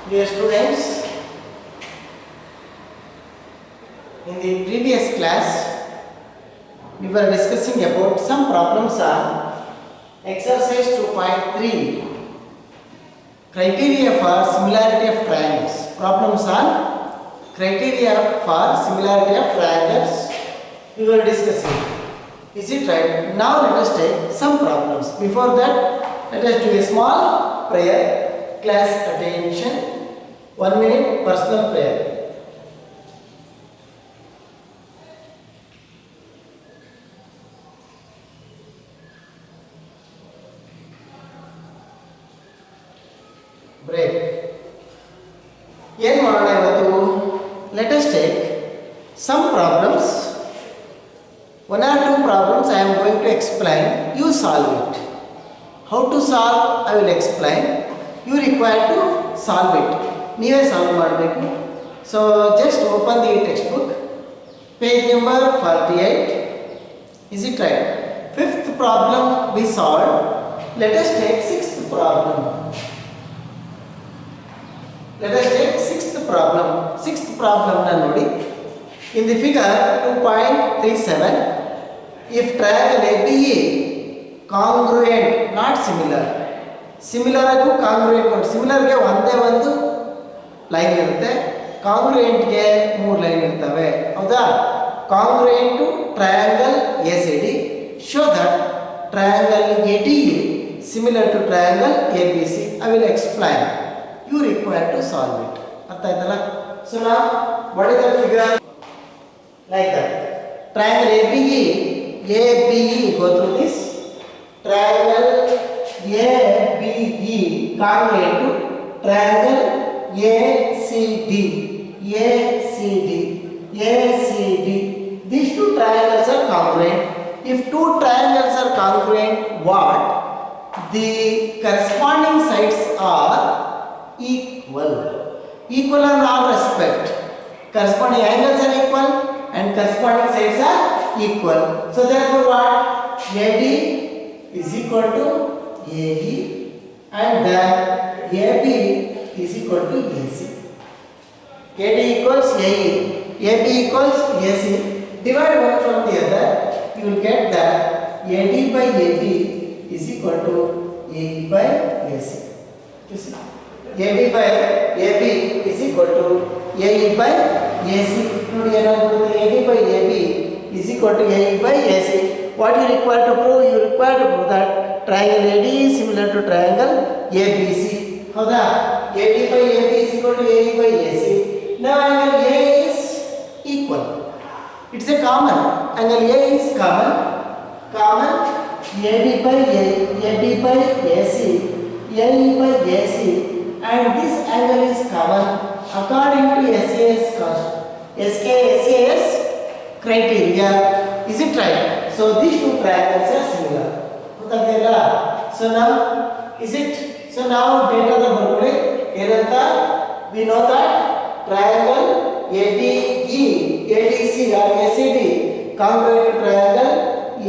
Dear students, in the previous class, we were discussing about some problems on exercise 2.3 criteria for similarity of triangles. Problems on criteria for similarity of triangles we were discussing. Is it right? Now let us take some problems. Before that, let us do a small prayer. Class attention. 1 minute personal prayer. Break. ಏನು ಮಾಡೋಣ ಇವತ್ತು? Let us take some problems. One or two problems I am going to explain. You solve it. How to solve? I will explain. You require to solve it. ನೀವೇ solve ಮಾಡಬೇಕು. So just open the text book, page number 48. Is it right? Fifth problem we solved. Let us take sixth problem. Let us take sixth problem. Sixth problem na ನೋಡಿ. In the figure 2.37, if triangle ABE congruent, not similar. Similar ಆಗು congruent ನೋಡಿ. ಸಿಮಿಲರ್ಗೆ ಒಂದೇ ಒಂದು line ಇರುತ್ತೆ, ಕಾಂಗ್ರುಯೆಂಟ್ಗೆ 3 line ಇರ್ತವೆ. ಹೌದಾ? Congruent to triangle ACD, show that triangle ADE similar to triangle ABC. I will explain. You require to solve it. ಅರ್ಥ ಆಯ್ತಲ್ಲ? So now what is the figure? Like that. Triangle ABE go through this. Triangle ABE congruent to triangle ACD. These two triangles are congruent. If two triangles are congruent, what? The corresponding sides are equal. Equal in all respect. Corresponding angles are equal and corresponding sides are equal. So therefore what? AD is equal to AE and then AB is equal to AC. AD equals AE, AB equals AC. Divide one from the other, you will get that AD by AB is equal to AE by AC. You see? AD by AB is equal to AE by AC. AD by AB is equal to AE by AC. What you require to prove? You require to prove that triangle AD is similar to triangle ABC. ಹೌದಾ? AD by AB is equal to AE by AC. Now angle A is equal. It's a common. Angle A is common. AD by AC, AE by AC, and this angle is common according to SAS criteria. Is it right? So these two triangles are similar. So now is it? So now data the ಬರ್ಕೊಳ್ಳಿ. ಏನಂತ? We know that triangle ADE, ADC or ACD congruent to triangle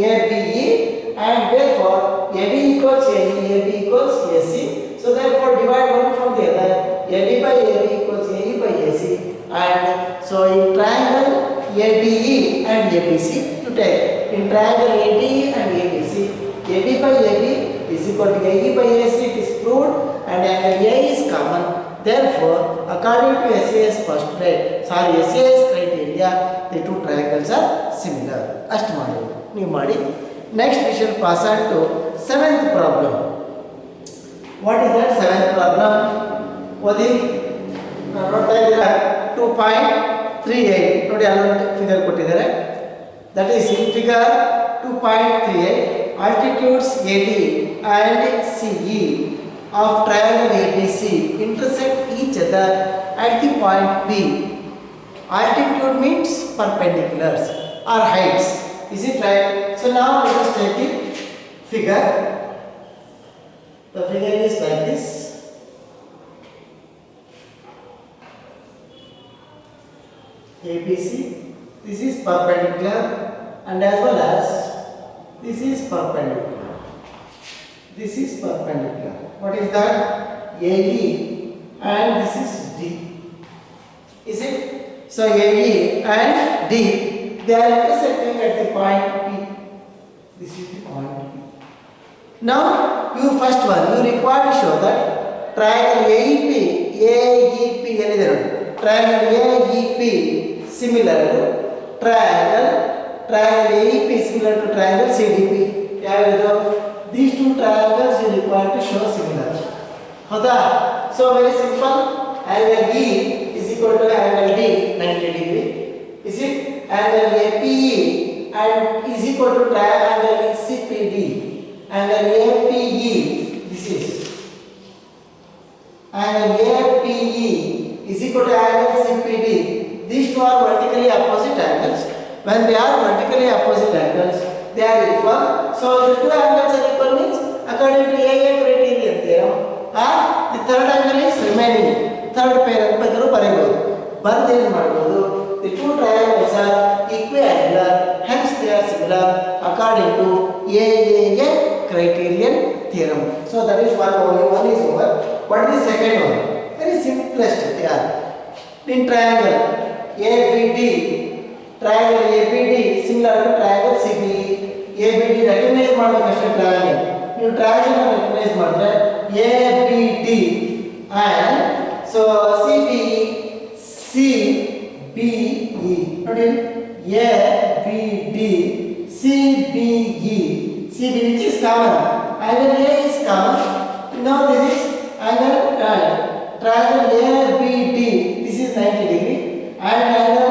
ABE, and therefore AD equals AE, AB equals AC. So therefore divide one from the other. AD by AB equals AE by AC. And so in triangle ADE and ABC, you take in triangle ADE and ABC, AD by AB is equal to AE by AC. It is proved, and angle A is common. Therefore, according to SAS criteria, the two triangles are similar. ಅಷ್ಟು ಮಾಡಬೇಕು, ನೀವು ಮಾಡಿ. Next we shall pass on to seventh problem. What is that seventh problem? ಓದಿ. ನೋಡ್ತಾ ಇದ್ದೀರಾ? 2.38 ನೋಡಿ, ಅಲ್ಲೊಂದು figure ಕೊಟ್ಟಿದ್ದಾರೆ. That is in figure 2.38, altitudes AD and CE of triangle ABC intersect each other at the point P. Altitude means perpendiculars or heights. Is it right? So now let us take the figure. The figure is like this. ABC, this is perpendicular, and as well as this is perpendicular. This is perpendicular. What is that? AE and this is D. Is it? So AE and D, they are intersecting at the point P. This is the point P. Now you first one, you require to show that triangle AEP triangle AEP similar to triangle AEP similar to triangle CDP. These two triangles you require to show similar. So very simple. Angle E is equal to angle D 90 degree. Is it? Angle APE and is equal to triangle CPD. Angle APE, this is angle APE is equal to angle CPD. These two are vertically opposite angles. When they are vertically opposite angles, they are equal. So the two angles are equal means according to AA criterion theorem, the third angle is remaining. Third pair ಬೇಕಾದರೂ ಬರೆಯಬಹುದು. ಬರೆದು ಏನು ಮಾಡಬಹುದು? The two triangles are equiangular, hence they are similar according to AA criterion theorem. So that is one is over. What is the second one? Very simplest. In triangle ABD similar to triangle CBE. ABD recognize ಮಾಡಬೇಕಷ್ಟೇ triangle. ನೀವು triangle recognize ಮಾಡಿದ್ರೆ ABD and so CBE ನೋಡಿ ABD CBE which is common. Angle A is common. Now this is angle triangle ABD. This is 90 degree and angle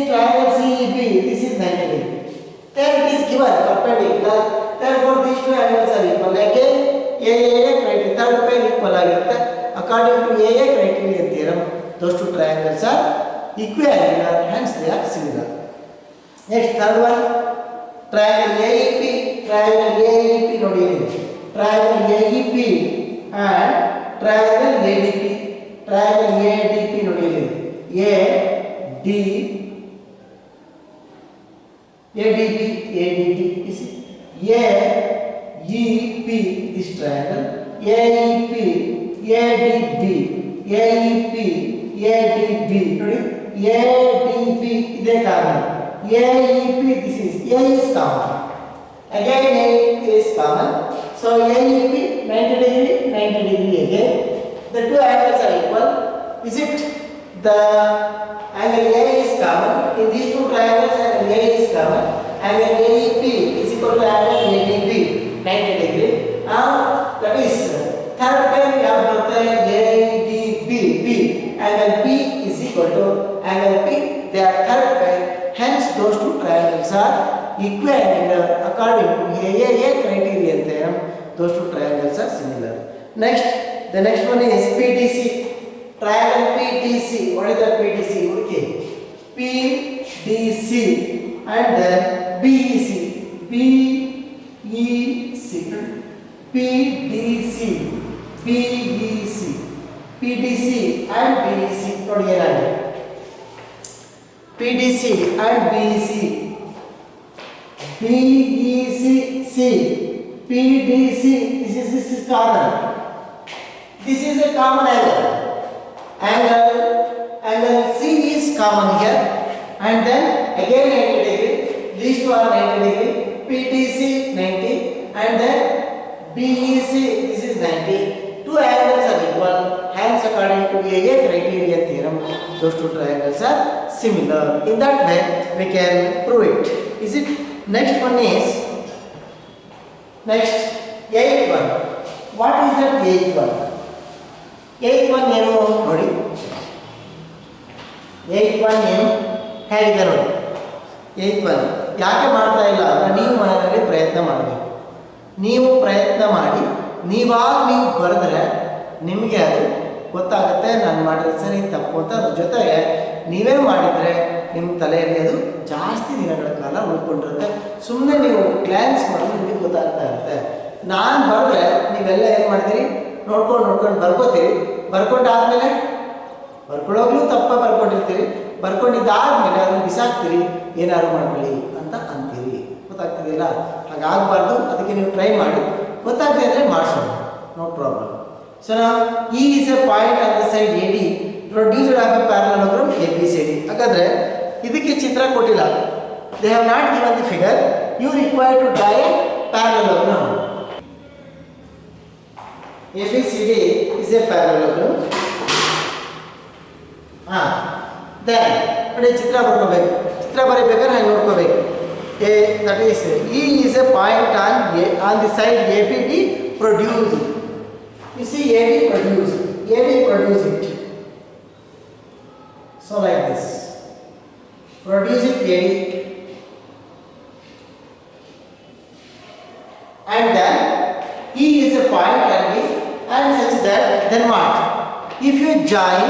triangle CEB. This is 90 degree. Then it is given perpendicular. Therefore these two angles are equal. Again AA criteria third pair equal ಆಗಿರುತ್ತೆ. According to AA criterion theorem, those two triangles are equiangular, hence they are similar. Next third one, triangle AEP ನೋಡಿ triangle AEP and triangle ADP. Triangle ADP ನೋಡಿ ADP is AEP, this triangle AEP ADB ನೋಡಿ ADB ಇದೆ common. AEP this is A is common. Again A is common. So AEP 90 degree again. The two angles are equal. Is it? The angle A is common. In these two triangles angle A is common. Angle AEP is equal to angle ADB 90 degree. Now that is third pair we have ADB. Angle P is equal to angle P. They are third pair. Hence those two triangles are equiangular according to AA criterion theorem. Those two triangles are similar. Next, the next one is PTC. Triangle PTC. What is that PTC? Okay. PDC and then BEC. PDC, BEC, PDC and BEC. PDC and BEC. BEC, PDC. This is common. This is a common angle. Angle C is common here, and then again 90 degree. These two are 90 degree. PTC 90 and then BEC, this is 90. Two angles are equal. Hence according to AA criterion theorem, those two triangles are similar. In that way we can prove it. Is it? Next one is eighth one. What is that eighth one? Eighth one ಏನು ನೋಡಿ. eighth one ಏನು ಹೇಳಿದೆ ನೋಡಿ. eighth one ಯಾಕೆ ಮಾಡ್ತಾ ಇಲ್ಲ ಅಂದ್ರೆ ನೀವು ಮನೆಯಲ್ಲಿ ಪ್ರಯತ್ನ ಮಾಡಬೇಕು. ನೀವು ಪ್ರಯತ್ನ ಮಾಡಿ ನೀವು ಬರೆದ್ರೆ ನಿಮಗೆ ಅದು ಗೊತ್ತಾಗುತ್ತೆ ನಾನು ಮಾಡಿದ್ರೆ ಸರಿ ತಪ್ಪು ಅಂತ. ಅದ್ರ ಜೊತೆಗೆ ನೀವೇ ಮಾಡಿದರೆ ನಿಮ್ಮ ತಲೆಯಲ್ಲಿ ಅದು ಜಾಸ್ತಿ ದಿನಗಳ ಕಾಲ ಉಳ್ಕೊಂಡಿರುತ್ತೆ. ಸುಮ್ಮನೆ ನೀವು ಗ್ಲ್ಯಾನ್ಸ್ ಮಾಡಿದ್ರೆ ನಿಮಗೆ ಗೊತ್ತಾಗ್ತಾ ಇರುತ್ತೆ. ನಾನು ಬರೆದ್ರೆ ನೀವೆಲ್ಲ ಏನು ಮಾಡ್ತೀರಿ, ನೋಡ್ಕೊಂಡು ಬರ್ಕೋತೀರಿ. ಬರ್ಕೊಂಡಾದ್ಮೇಲೆ ಬರ್ಕೊಳ್ಳೋಗ್ಲೂ ತಪ್ಪ ಬರ್ಕೊಂಡಿರ್ತೀರಿ. ಬರ್ಕೊಂಡಿದ್ದಾದ್ಮೇಲೆ ಅದನ್ನು ಬಿಸಾಕ್ತೀರಿ, ಏನಾದ್ರು ಮಾಡಬೇಡಿ ಅಂತ ಅಂತೀರಿ. ಗೊತ್ತಾಗ್ತಿದೆಯಲ್ಲ? ಹಾಗಾಗಬಾರ್ದು. ಅದಕ್ಕೆ ನೀವು ಟ್ರೈ ಮಾಡಿ, ಗೊತ್ತಾಗದೇ ಇದ್ದರೆ ಮಾಡಿಸೋಣ, no problem. So now E is a point on the side AD produced of a parallelogram ABCD. ಹಾಗಾದ್ರೆ ಇದಕ್ಕೆ ಚಿತ್ರ ಕೊಟ್ಟಿಲ್ಲ. They have not given the figure. You require to draw a parallelogram. ABCD is a parallelogram. Then ನೋಡಿ ಚಿತ್ರ ಬರ್ಕೋಬೇಕು. ಚಿತ್ರ ಬರೀಬೇಕಾದ್ರೆ ಹಾಗೆ ನೋಡ್ಕೋಬೇಕು. That is E is a point on the side ABD produced. You see AD produce it. So like this. Produce it AD. And then E is a point and such that then what? If you join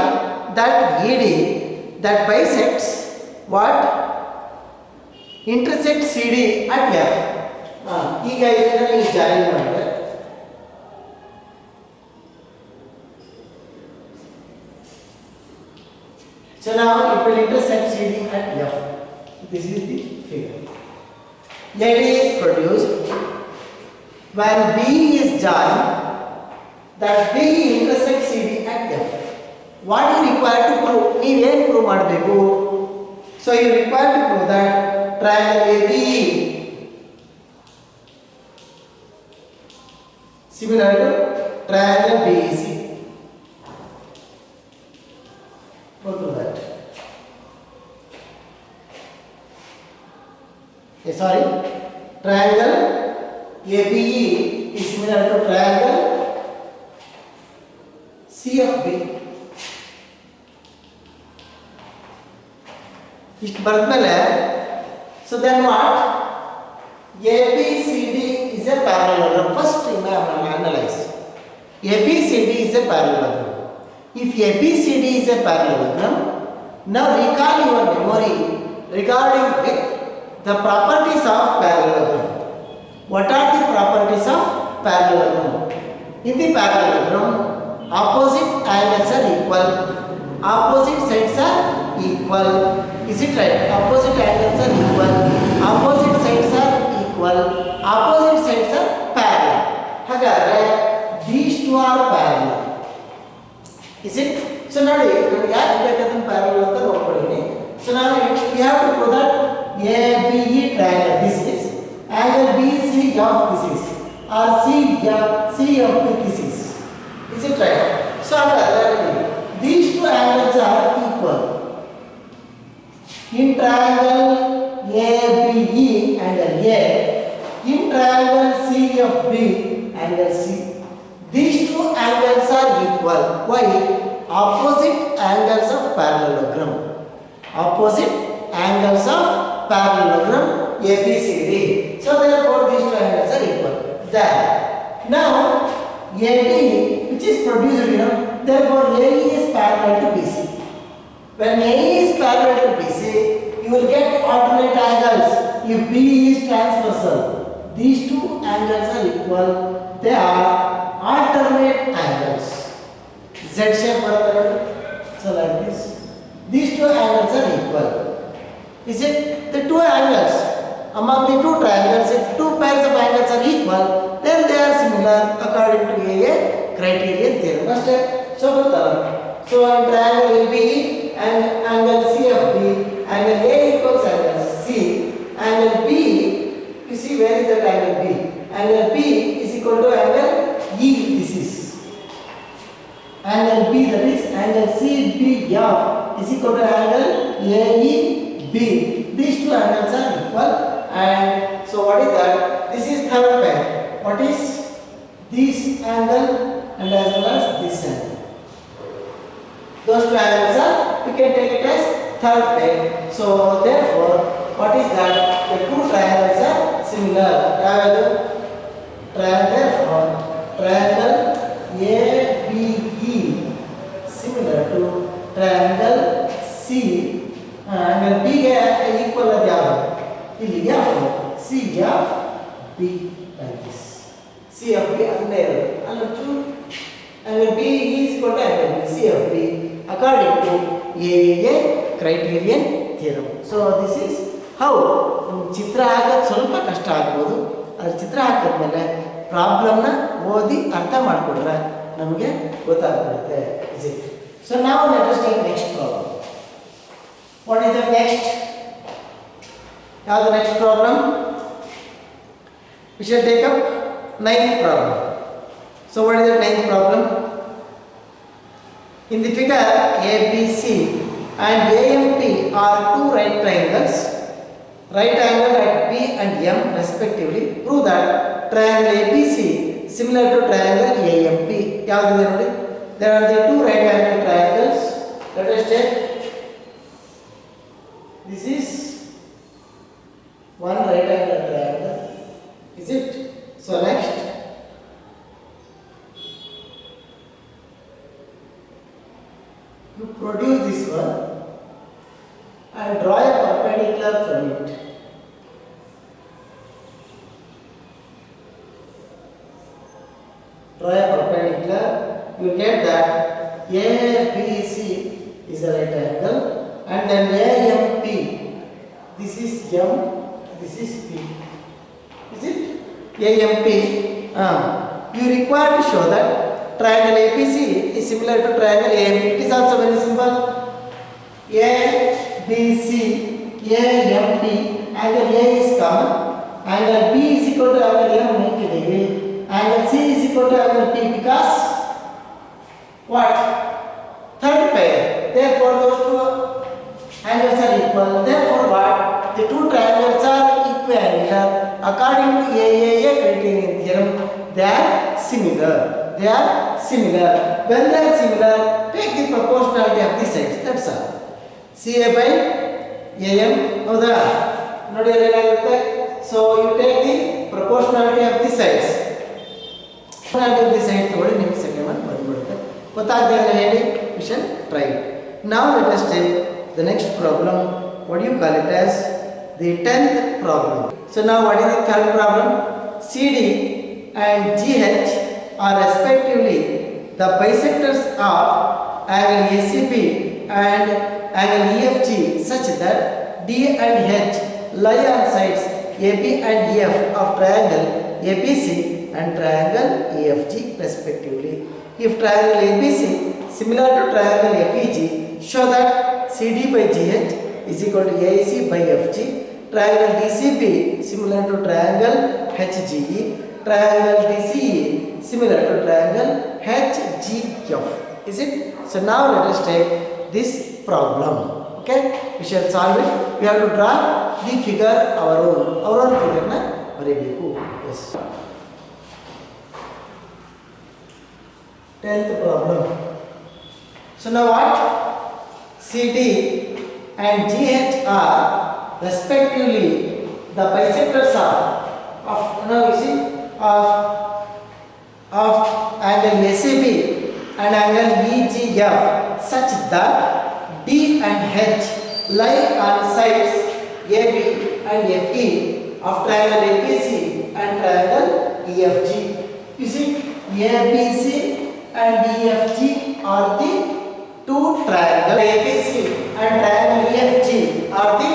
that AD that bisects what? Intersect CD at F. ಈಗ ಇದನ್ನು join ಮಾಡಿದ್ರೆ so now it will intersect CD at F. This is the figure. AD is produced when B is joined, that B intersects CD at F. What you require to prove? ನೀವು ಏನು prove ಮಾಡಬೇಕು? So you require to prove that triangle AB similar to triangle BEC. Go through that. Triangle ABE is similar to triangle CFB. ಇಷ್ಟು ಬರೆದ್ಮೇಲೆ so then what? ABCD is a parallelogram. First analyze. ABCD is a parallelogram. If ABCD is a parallelogram, now recall your memory regarding with the properties of parallelogram. What are the properties of parallelogram? In the parallelogram, opposite angles are equal. Opposite sides are equal. Is it right? Opposite angles are equal. Opposite sides are equal. Opposite sides are parallel. ಹಾಗಾದ್ರೆ these two are parallel. Is it? So ನೋಡಿ ನನಗೆ ಯಾಕೆ ಬೇಕಾದ್ರೆ parallel ಅಂತ ನೋಡ್ಕೊಳ್ಳಿ. So now we have to prove that ABE triangle this is angle BC of this is or C of this is. Is it right? So these two angles are equal. In triangle ABE angle A, in triangle CFB angle C. These two angles are equal. Why? Opposite angles of parallelogram. Opposite angles of parallelogram ABCD. So therefore these two angles are equal. Then now AD which is produced here, therefore AE is parallel to BC. When AE is parallel to BC, you will get alternate angles. If B is transversal, these two angles are equal. They are alternate angles. Z shape barabar. So like this. These two angles are equal. Is it? The two angles among the two triangles, if two pairs of angles are equal, then they are similar according to a criterion theorem. So in triangle AB and angle CFB, angle A equals angle C, angle B, you see where is that angle B? Angle B is equal to angle E, this is. Angle B, that is angle CBF is equal to angle AEB. These two angles are equal, and so what is that? This is third pair. What is this angle and as well as this angle? Those two angles are, we can take it as third pair. So therefore, what is that? The two triangles are similar. Therefore, triangle ABE similar to triangle C. Angle B equal as yavu? Illi yavu? CFB like this. CFB ಅಂದ್ರೆ ಅಲ್ಲೂ angle B is equal to angle B, CFB according to AEA criterion theorem. So this is how ಚಿತ್ರ ಹಾಕೋದು ಸ್ವಲ್ಪ ಕಷ್ಟ ಆಗ್ಬೋದು. ಅದು ಚಿತ್ರ ಹಾಕಿದ್ಮೇಲೆ ಪ್ರಾಬ್ಲಮ್ನ ಓದಿ ಅರ್ಥ ಮಾಡಿಕೊಂಡ್ರೆ ನಮಗೆ ಗೊತ್ತಾಗ್ಬಿಡುತ್ತೆ. Is it? ಸೊ ನಾವು let us take next problem. What is the next? ಯಾವುದು next problem? We shall take up ninth problem. So what is the ninth problem? In the figure ABC and AMP are two right triangles. Right angle at B and M respectively. Prove that triangle ABC similar to triangle AMP. ಯಾವುದು ನೋಡಿ? There are the two right angle triangles. Let us check. This is one right angle triangle. Is it? So next, you produce this one and draw a perpendicular from it. Draw a perpendicular, you get that ABC is a right angle and then AMP, this is M, this is P. Is it? AMP. You require to show that triangle ABC is similar to triangle AMP. It is also very simple. ABC, AMP, angle A is common. Angle B is equal to angle M 90 degree. Angle C is equal to angle P because what? Third pair. Therefore, those two angles are equal. Therefore, what? The two triangles are equiangular. According to AAA criterion theorem, they are similar. They are similar. When they are similar, take the proportionality of the sides. That's all. CA by AM. ಹೌದಾ? ನೋಡಿ ಏನಾಗುತ್ತೆ? So you take the proportionality of the sides. Proportionality of the sides ತಗೊಳ್ಳಿ, ನಿಮಗೆ second one ಬಂದ್ಬಿಡುತ್ತೆ. ಗೊತ್ತಾಗದೆ ಇದ್ರೆ ಹೇಳಿ, we shall try it. Now let us take the next problem. What do you call it as? The 10th problem. So now what is the third problem? CD and GH are respectively the bisectors of angle ACB and angle EFG such that D and H lie on sides AB and EF of triangle ABC and triangle EFG respectively. If triangle ABC similar to triangle FEG, show that CD by GH is equal to AC by FG. Triangle DCB similar to triangle HGE. Triangle DCE similar to triangle HGF. Is it? So now let us take this problem. Okay? We shall solve it. We have to draw the figure our own figure na ಬರೆಯಬೇಕು. Yes. 10th problem. So now what? CD and GH are respectively the bisectors of now you see of angle ACB and angle EGF such that D and H lie on sides AB and FE of triangle APC and triangle EFG. You see, ABC and EFG are the two triangles. APC and triangle EFG are the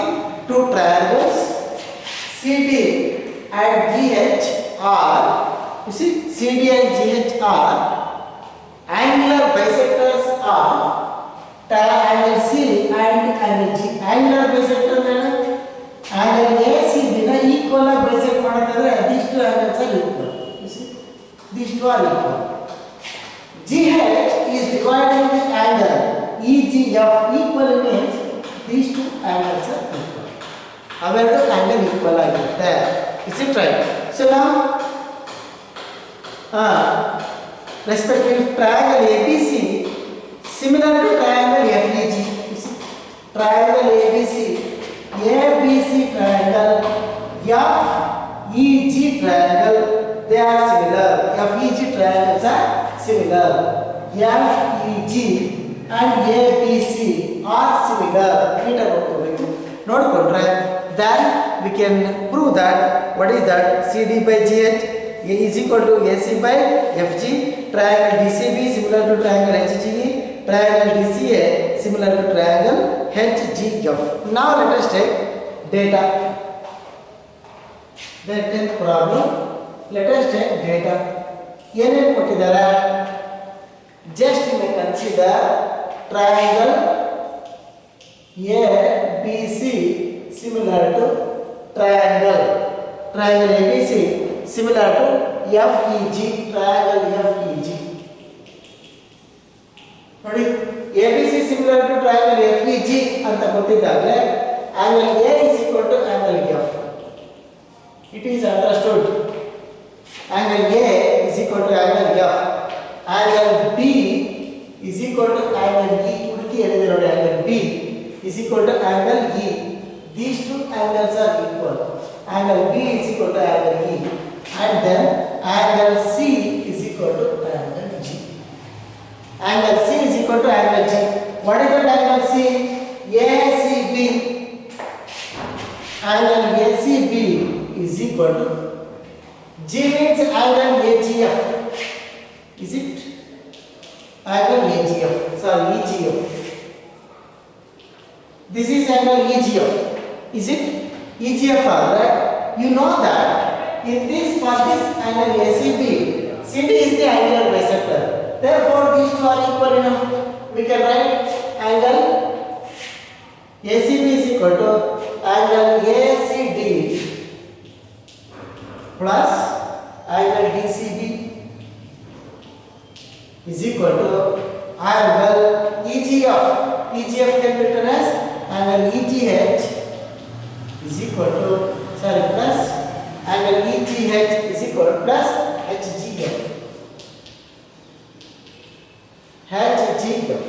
two triangles. CD and GH are, you see, CD and GH are angular bisectors of angle C and angle G. Angular bisector angle ACB na equal bisect ಮಾಡ್ತಾರೆ. These two angles are equal. You see, these two are equal. GH is dividing the angle EGF. Equal means these two angles are equal. ಅವೆರಡು angle equal ಆಗಿರುತ್ತೆ. Is it right? So now respective triangle ABC similar to triangle FEG. You see, triangle ABC, ABC triangle, FEG triangle, they are similar. FEG triangles are similar. FEG and ABC are similar. ನೋಡಿಕೊಂಡ್ರೆ then we can prove that what is that CD by GH is equal to AC by FG. Triangle DCB similar to triangle HGE. Triangle DCA similar to triangle HGF. Now let us take data. The 10th problem. Let us take data. ಏನೇನು ಕೊಟ್ಟಿದ್ದಾರೆ? Just you may consider triangle ABC similar to triangle ABC similar to FEG, triangle FEG. ನೋಡಿ ABC similar to triangle FEG ಅಂತ ಗೊತ್ತಿದ್ದಾಗಲೇ angle A is equal to angle F. It is understood. Angle A is equal to angle F. Angle B is equal to angle E. ಉಡುಕಿ ಹೇಳಿದೆ ನೋಡಿ angle B is equal to angle E. These two angles are equal. Angle B is equal to angle E. And then angle C is equal to angle G. Angle C is equal to angle G. What is that angle C? ACB. Angle ACB is equal to G means angle AGF. Is it? Angle AGF. Sorry, EGF. This is angle EGF. Is it? EGF, right? You know that in this for this angle ACB, CD is the angular bisector. Therefore, these two are equal enough. We can write angle ACB is equal to angle ACD plus angle DCB is equal to angle EGF. EGF can be written as angle EGH is equal to plus angle EGH is equal to plus HGF. HGF.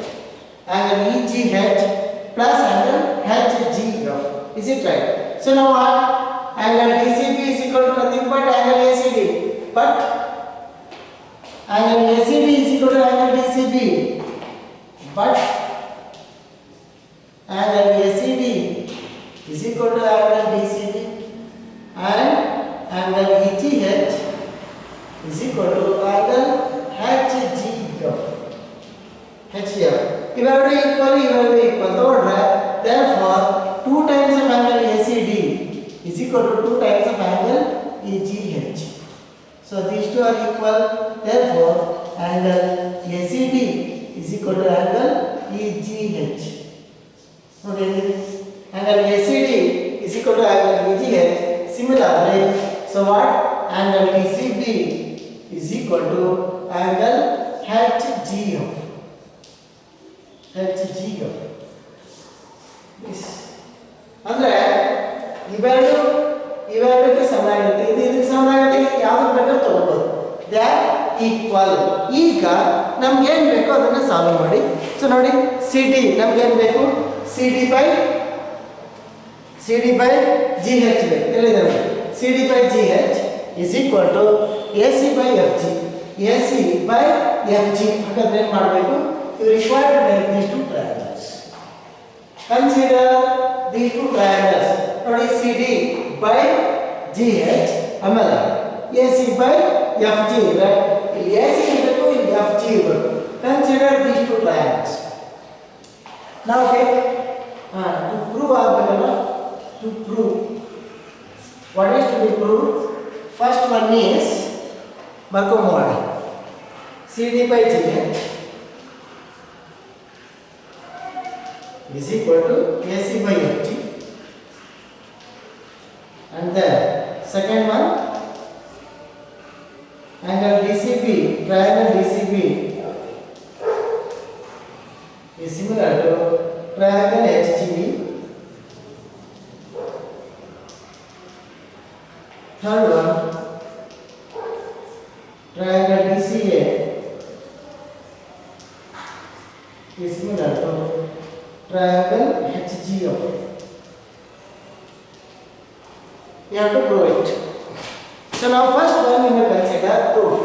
Angle EGH plus angle HGF. Is it right? So now what? Angle DCB is equal to nothing but angle ACD. But angle ACD is equal to angle DCB. But angle ACD is equal to angle DCB and angle EGH is equal to angle HGF. HGF. Ivaradu equal. Therefore, 2 times of angle ACD is equal to 2 times of angle EGH. So these two are equal. Therefore, angle ACD is equal to angle EGH. Okay. Angle ACD is equal to angle EGH. Similarly, so what? Angle DCB is equal to angle HGF. HGF. Yes. ಅಂದ್ರೆ ಇವೆರಡಕ್ಕೆ ಸಮಾನ ಇರುತ್ತೆ. ಇದಕ್ಕೆ ಸಮಾನ ಆಗುತ್ತೆ, ಯಾವ್ದು ಬೇಕಾದ್ರೂ ತಗೋಬಹುದು. They are equal. ಈಗ ನಮ್ಗೆ ಏನು ಬೇಕೋ ಅದನ್ನ ಸಾಲ್ವ್ ಮಾಡಿ. ಸೊ ನೋಡಿ CD ನಮ್ಗೆ ಏನು ಬೇಕು? CD by GH ಬೇಕು. ಹೇಳಿದ್ದಾರೆ CD by GH is equal to AC by FG. AC by FG ಹಾಗಾದ್ರೆ ಏನು ಮಾಡಬೇಕು? You require to make these two triangles. Consider these two triangles. ನೋಡಿ CD by GH ಆಮೇಲೆ AC by FG, right? ಇಲ್ಲಿ AC ಇರಬೇಕು, ಇಲ್ಲಿ FG ಇರಬೇಕು. Consider these two triangles. Now take to prove ಆಗಬೇಕಲ್ಲ, to prove. What is to be proved? First one is ಬರ್ಕೊಂಬೋಣ. CD by GH is equal to AC by FG, and the second one angle DCB, triangle DCB is similar to triangle HGB. Third one triangle DCA is similar to triangle HGF. You have to prove it. So now first one you may consider proof.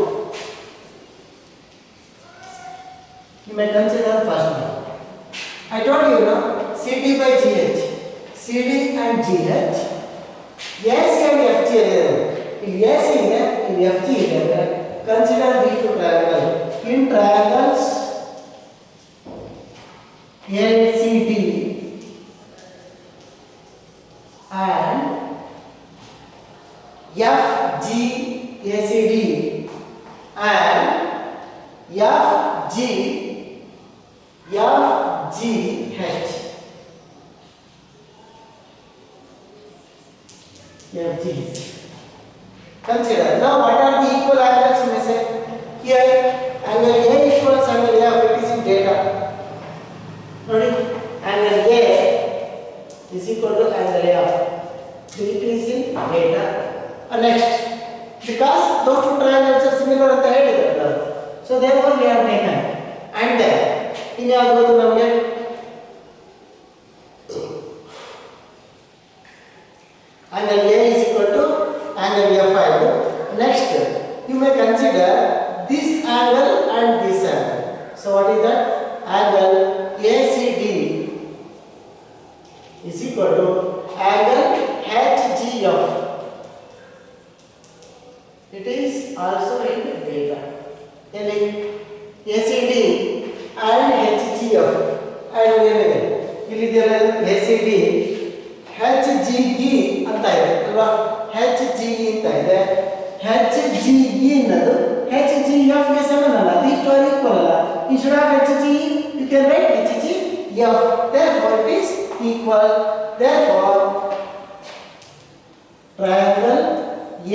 You may consider first one. I told you now CD by GH. CD and GH. AC and FG ಇಲ್ಲಿ AC ಇದೆ, ಇಲ್ಲಿ FG ಇದೆ. Consider these two triangles. In triangles ACD and FG ACD and FG FGs. Consider now what are the equal angles we may say. Here angle A equals angle F, it is in data. Nodi angle A is equal to angle F, it is in data. Next, because those two triangles are similar at the head, so therefore we have taken and then in our go to number angle A is equal to angle F5. Next, you may consider this angle and this angle. So what is that? Angle ACD is equal to angle HGF. It is also in data. Then ACD and HGF. And ACD HGE ಅಂತ ಇದೆ ಅಲ್ವಾ, HGE ಅಂತ ಇದೆ. HGE ಅನ್ನೋದು HGF ಗೆ ಸಮನಲ್ಲ, ಅದು ಇಷ್ಟು equal ಅಲ್ಲ. Instead of HGE you can write HGF, therefore it is equal. Therefore triangle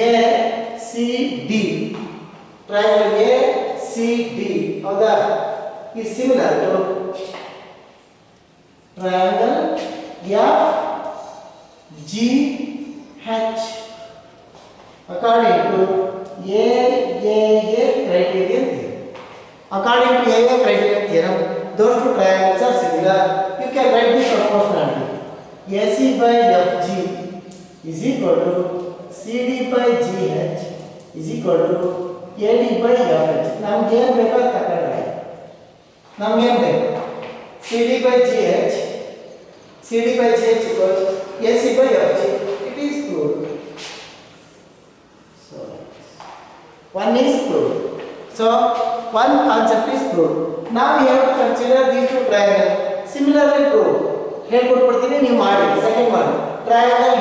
ACD ಹೌದಾ, is similar to triangle FGH according to AAA criterion theorem. According to AAA criterion theorem, those two triangles are similar. You can write this proportionality. AC by FG is equal to CD by GH is equal to AD by FH. ನಮಗೆ ಏನು ಬೇಕೋ ಅದು ತಗೊಂಡ್ರೆ ನಮಗೆ ಏನು ಬೇಕು, CD by GH equals AC by FG. It is proved. So one is proved. So one concept is proved. Now we have to consider these two triangles similarly proved. ಹೇಳ್ಕೊಟ್ಬಿಡ್ತೀನಿ, ನೀವು ಮಾಡಿ. Second one triangle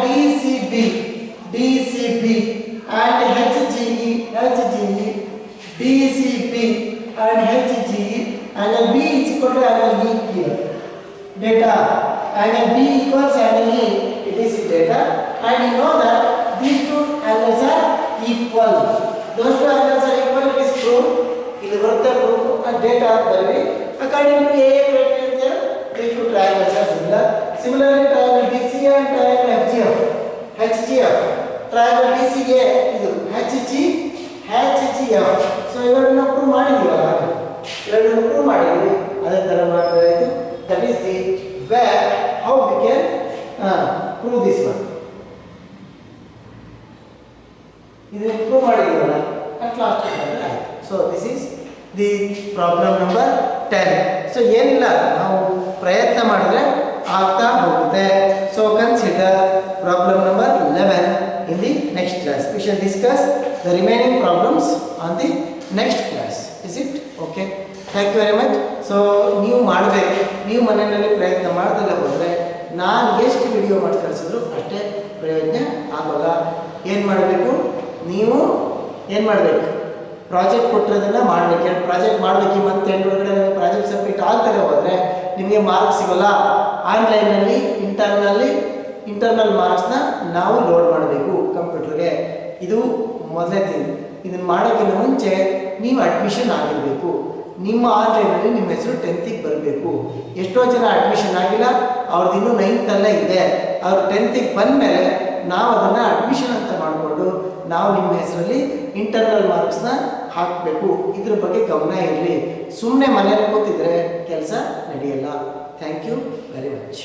DCB and HGE DCB and HGE. Angle B is equal to angle E here. Data angle B equals angle E, it is data, and you know that these two angles are equal. Those two angles are equal, it is proved. This is proof and data bari. According to AA criterion, these two triangles are similar. Similarly, triangle DCA and triangle HGF. Triangle DCA ಇದು HGF. So ಇವೆರಡನ್ನ prove ಮಾಡಿದೀವಲ್ಲ, ಇವೆರಡನ್ನ prove ಮಾಡಿದ್ವಿ, ಅದೇ ತರ ಮಾಡ್ತಾ ಇದ್ದು. That is the where how we can prove this one. ಇದು prove ಮಾಡಿದೀವಲ್ಲ, at last ಆಯ್ತು. So this is the problem number 10. So ಏನಿಲ್ಲ, ನಾವು ಪ್ರಯತ್ನ ಮಾಡಿದ್ರೆ ಆಗ್ತಾ ಹೋಗುತ್ತೆ. So consider problem number 11 in the next class. We shall discuss the remaining problems on the next class. Is it okay? Thank you very much. So ನೀವು ಮಾಡಬೇಕು, ನೀವು ಮನೆಯಲ್ಲಿ ಪ್ರಯತ್ನ ಮಾಡ್ದಲ್ಲ ಹೋದರೆ ನಾನು ಎಷ್ಟು ವಿಡಿಯೋ ಮಾಡಿ ಕಳಿಸಿದ್ರು ಅಷ್ಟೇ ಪ್ರಯೋಜನ ಆಗೋಲ್ಲ. ಏನು ಮಾಡಬೇಕು, ನೀವು ಏನು ಮಾಡಬೇಕು, ಪ್ರಾಜೆಕ್ಟ್ ಕೊಟ್ಟಿರೋದನ್ನು ಮಾಡಬೇಕು. ಪ್ರಾಜೆಕ್ಟ್ ಮಾಡಬೇಕು, ಈ ಮಂತ್ ಎಂಡ್ ಒಳಗಡೆ ನಿಮಗೆ ಪ್ರಾಜೆಕ್ಟ್ ಸಬ್ಮಿಟ್ ಆಗ್ತಾರೆ ಹೋದರೆ ನಿಮಗೆ ಮಾರ್ಕ್ಸ್ ಸಿಗೋಲ್ಲ. ಆನ್ಲೈನಲ್ಲಿ ಇಂಟರ್ನಲ್ ಮಾರ್ಕ್ಸ್ನ ನಾವು ಲೋಡ್ ಮಾಡಬೇಕು ಕಂಪ್ಯೂಟರ್ಗೆ. ಇದು ಮೊದಲನೇ ಥಿಂಗ್. ಇದನ್ನು ಮಾಡೋಕ್ಕಿಂತ ಮುಂಚೆ ನೀವು ಅಡ್ಮಿಷನ್ ಆಗಿರಬೇಕು. ನಿಮ್ಮ ಆನ್ಲೈನಲ್ಲಿ ನಿಮ್ಮ ಹೆಸರು 10th ಬರಬೇಕು. ಎಷ್ಟೋ ಜನ ಅಡ್ಮಿಷನ್ ಆಗಿಲ್ಲ, ಅವ್ರದ್ದು ಇನ್ನೂ 9th ಅಲ್ಲೇ ಇದೆ. ಅವ್ರು 10th ಬಂದ ಮೇಲೆ ನಾವು ಅದನ್ನು ಅಡ್ಮಿಷನ್ ಅಂತ ಮಾಡಿಕೊಂಡು ನಾವು ನಿಮ್ಮ ಹೆಸರಲ್ಲಿ ಇಂಟರ್ನಲ್ ಮಾರ್ಕ್ಸ್ನ ಹಾಕಬೇಕು. ಇದ್ರ ಬಗ್ಗೆ ಗಮನ ಇರಲಿ. ಸುಮ್ಮನೆ ಮನೇಲಿ ಕೂತಿದ್ರೆ ಕೆಲಸ ನಡೆಯಲ್ಲ. Thank you very much.